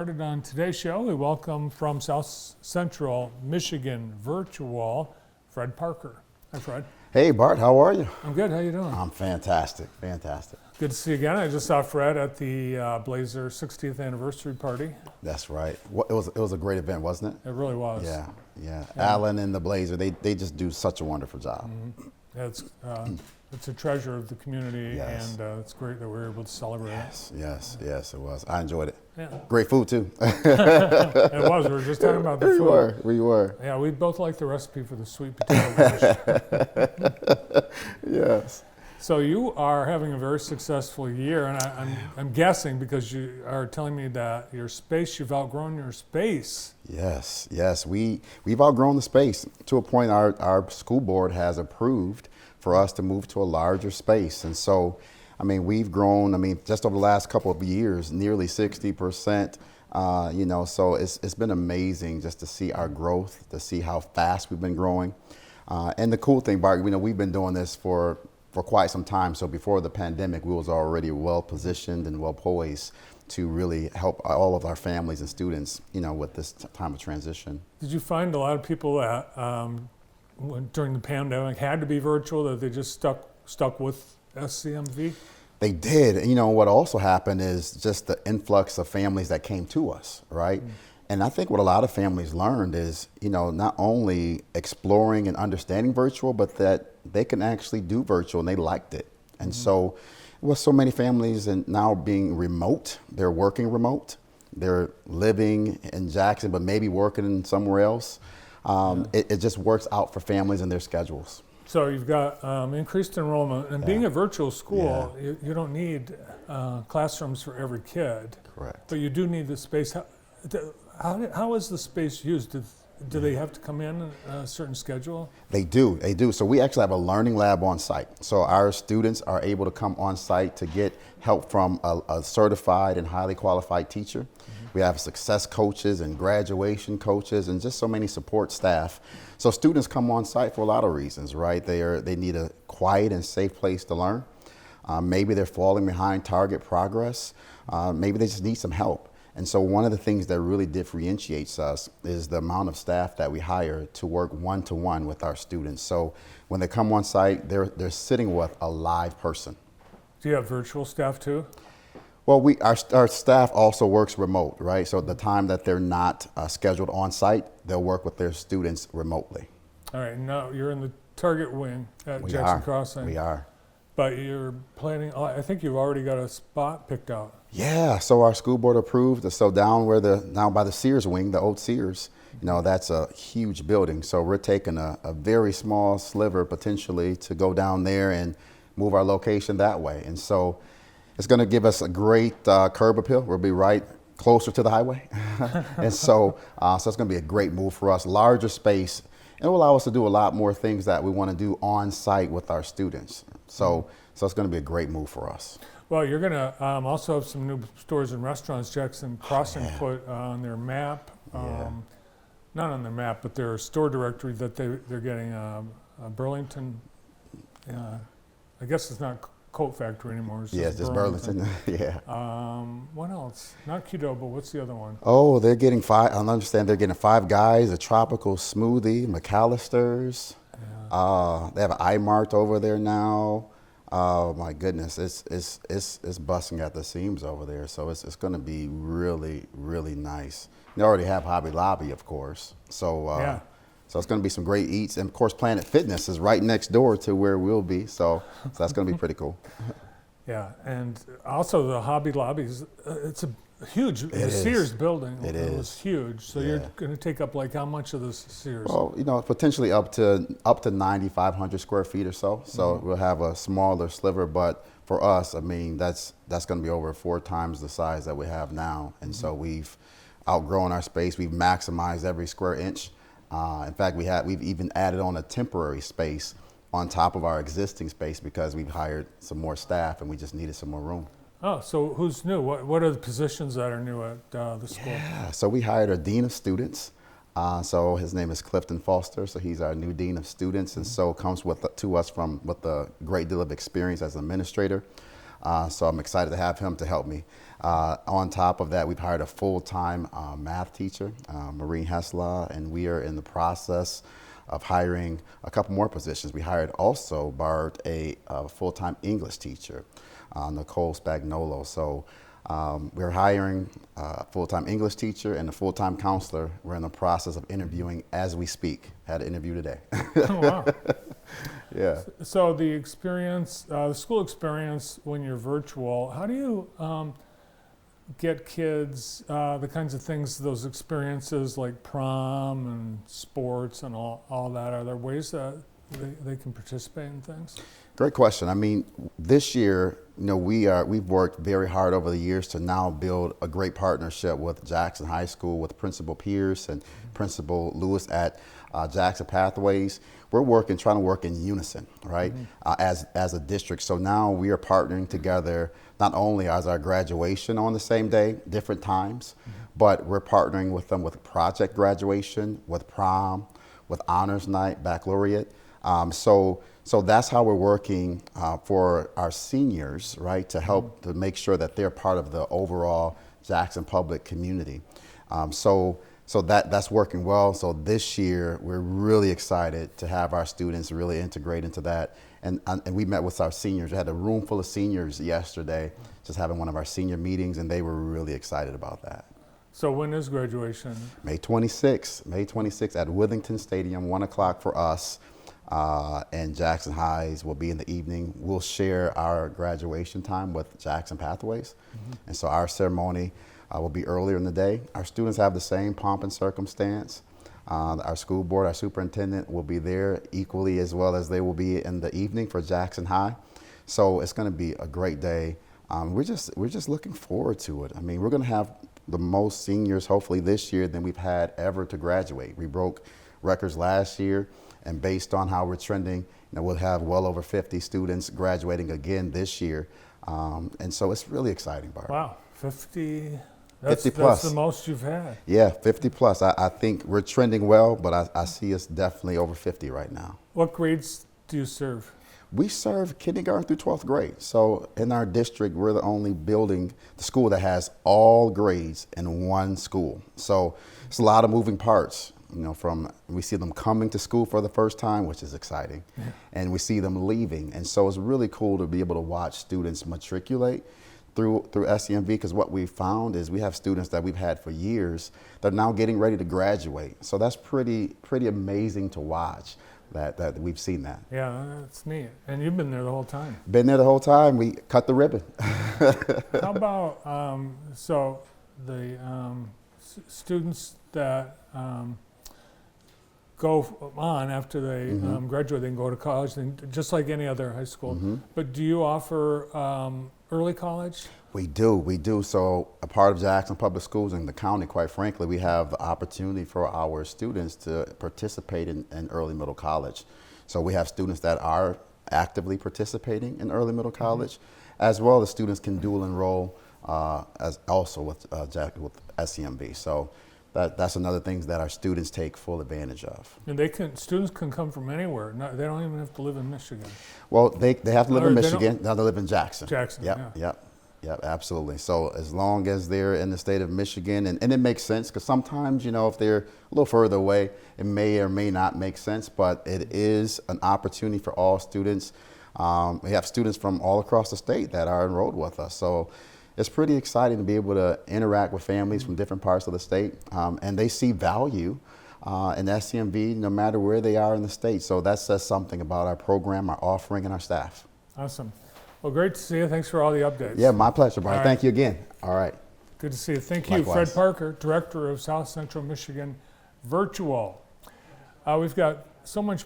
On today's show, we welcome from South Central Michigan virtual Fred Parker. Hi, Fred. Hey, Bart, how are you? I'm good. How you doing? I'm fantastic. Good to see you again. I just saw Fred at the Blazer 60th anniversary party. That's right. It was a great event, wasn't it? It really was. Yeah. Alan and the Blazer, they just do such a wonderful job. Mm-hmm. It's a treasure of the community, Yes. and it's great that we're able to celebrate it. Yes, it was. I enjoyed it. Yeah. Great food, too. It was. We were just talking about the food. We were. Yeah, we both like the recipe for the sweet potato dish. Yes. So you are having a very successful year, and I'm guessing because you are telling me that you've outgrown your space. Yes. We've outgrown the space to a point our school board has approved for us to move to a larger space. And so, we've grown, just over the last couple of years, nearly 60%, so it's been amazing just to see our growth, to see how fast we've been growing. And the cool thing, Bart, we've been doing this for quite some time. So before the pandemic, we was already well positioned and well poised to really help all of our families and students, with this time of transition. Did you find a lot of people that during the pandemic had to be virtual, that they just stuck with SCMV? They did. And what also happened is just the influx of families that came to us, right? And I think what a lot of families learned is, not only exploring and understanding virtual, but that they can actually do virtual, and they liked it. And so with so many families and now being remote, they're working remote, they're living in Jackson, but maybe working somewhere else. It just works out for families and their schedules. So you've got increased enrollment, and being a virtual school, you don't need classrooms for every kid. Correct. But you do need the space. How is the space used? Do they have to come in a certain schedule? They do. So we actually have a learning lab on site. So our students are able to come on site to get help from a certified and highly qualified teacher. We have success coaches and graduation coaches and just so many support staff. So students come on site for a lot of reasons, right? They need a quiet and safe place to learn. Maybe they're falling behind target progress. Maybe they just need some help. And so one of the things that really differentiates us is the amount of staff that we hire to work one-to-one with our students. So when they come on site, they're sitting with a live person. Do you have virtual staff too? Well, our staff also works remote, right? So at the time that they're not scheduled on site, they'll work with their students remotely. All right, now you're in the target wing at Jackson Crossing. We are. But you're planning, I think you've already got a spot picked out. Yeah, so our school board approved. So down now by the Sears wing, the old Sears, that's a huge building. So we're taking a very small sliver potentially to go down there and move our location that way. And so it's going to give us a great curb appeal. We'll be right closer to the highway. And so it's going to be a great move for us, larger space. And it will allow us to do a lot more things that we want to do on site with our students. So it's going to be a great move for us. Well, you're going to also have some new stores and restaurants Jackson Crossing put on their map. Not on their map, but their store directory that they're getting Burlington. I guess it's not Coat Factory anymore. It's just Burlington. What else? Not Keto, but what's the other one? Oh, they're getting five. I understand they're getting Five Guys, a tropical smoothie, McAllister's. They have an iMart over there now. Oh my goodness, it's busting at the seams over there. So it's going to be really, really nice. They already have Hobby Lobby, of course. So it's going to be some great eats, and of course, Planet Fitness is right next door to where we'll be. So that's going to be pretty cool. Yeah, and also the Hobby Lobbies. It's a huge. The Sears building. It was huge. So you're going to take up like how much of this Sears? Well, potentially up to 9,500 square feet or so. So we'll have a smaller sliver, but for us, that's going to be over 4 times the size that we have now. And so we've outgrown our space. We've maximized every square inch. In fact, we've even added on a temporary space on top of our existing space because we've hired some more staff and we just needed some more room. Oh, so who's new? What are the positions that are new at the school? Yeah, so we hired a dean of students. So his name is Clifton Foster. So he's our new dean of students, and so comes to us with a great deal of experience as an administrator. So I'm excited to have him to help me. On top of that, we've hired a full-time math teacher, Maureen Hessla, and we are in the process of hiring a couple more positions. We hired also, Bart, a full-time English teacher, Nicole Spagnolo. So we're hiring a full-time English teacher and a full-time counselor. We're in the process of interviewing as we speak. Had an interview today. Oh, wow. Yeah. So the experience, the school experience when you're virtual, how do you get kids the kinds of things, those experiences like prom and sports and all that? Are there ways that they can participate in things? Great question. I mean, this year, we've worked very hard over the years to now build a great partnership with Jackson High School, with Principal Pierce and Principal Lewis at Jackson Pathways. We're trying to work in unison, right, as a district. So now we are partnering together, not only as our graduation on the same day, different times, but we're partnering with them with project graduation, with prom, with honors night, baccalaureate. So that's how we're working for our seniors, right, to help to make sure that they're part of the overall Jackson public community. So that's working well. So this year, we're really excited to have our students really integrate into that. And we met with our seniors. We had a room full of seniors yesterday, just having one of our senior meetings, and they were really excited about that. So when is graduation? May 26th at Withington Stadium, 1 o'clock for us. And Jackson Highs will be in the evening. We'll share our graduation time with Jackson Pathways. And so our ceremony will be earlier in the day. Our students have the same pomp and circumstance. Our school board, our superintendent will be there equally as well as they will be in the evening for Jackson High. So it's going to be a great day. We're just looking forward to it. I mean, we're going to have the most seniors hopefully this year than we've had ever to graduate. We broke records last year, and based on how we're trending, we'll have well over 50 students graduating again this year. And so it's really exciting, Bart. Wow, 50. 50 plus. That's the most you've had. Yeah, 50 plus. I think we're trending well, but I see us definitely over 50 right now. What grades do you serve? We serve kindergarten through 12th grade. So in our district, we're the only building, the school that has all grades in one school. So it's a lot of moving parts. We see them coming to school for the first time, which is exciting, and we see them leaving. And so it's really cool to be able to watch students matriculate through SEMV, because what we found is we have students that we've had for years that are now getting ready to graduate. So that's pretty amazing to watch that we've seen that. Yeah, that's neat. And you've been there the whole time. Been there the whole time. We cut the ribbon. How about, so the students that go on after they graduate, they can go to college, just like any other high school. But do you offer early college? We do. So a part of Jackson Public Schools in the county, quite frankly, we have the opportunity for our students to participate in early middle college. So we have students that are actively participating in early middle college, as well as students can dual enroll as also with SEMB. So that's another thing that our students take full advantage of. And students can come from anywhere. They don't even have to live in Michigan. Well, they have to live in Michigan. Now they live in Jackson. Yep, absolutely. So as long as they're in the state of Michigan, and it makes sense, because sometimes, if they're a little further away, it may or may not make sense, but it is an opportunity for all students. We have students from all across the state that are enrolled with us. So it's pretty exciting to be able to interact with families from different parts of the state, and they see value in SCMV no matter where they are in the state. So that says something about our program, our offering, and our staff. Awesome. Well, great to see you. Thanks for all the updates. Yeah, my pleasure, Brian. Right. Thank you again. All right. Good to see you. Thank you, Likewise. Fred Parker, Director of South Central Michigan Virtual. We've got so much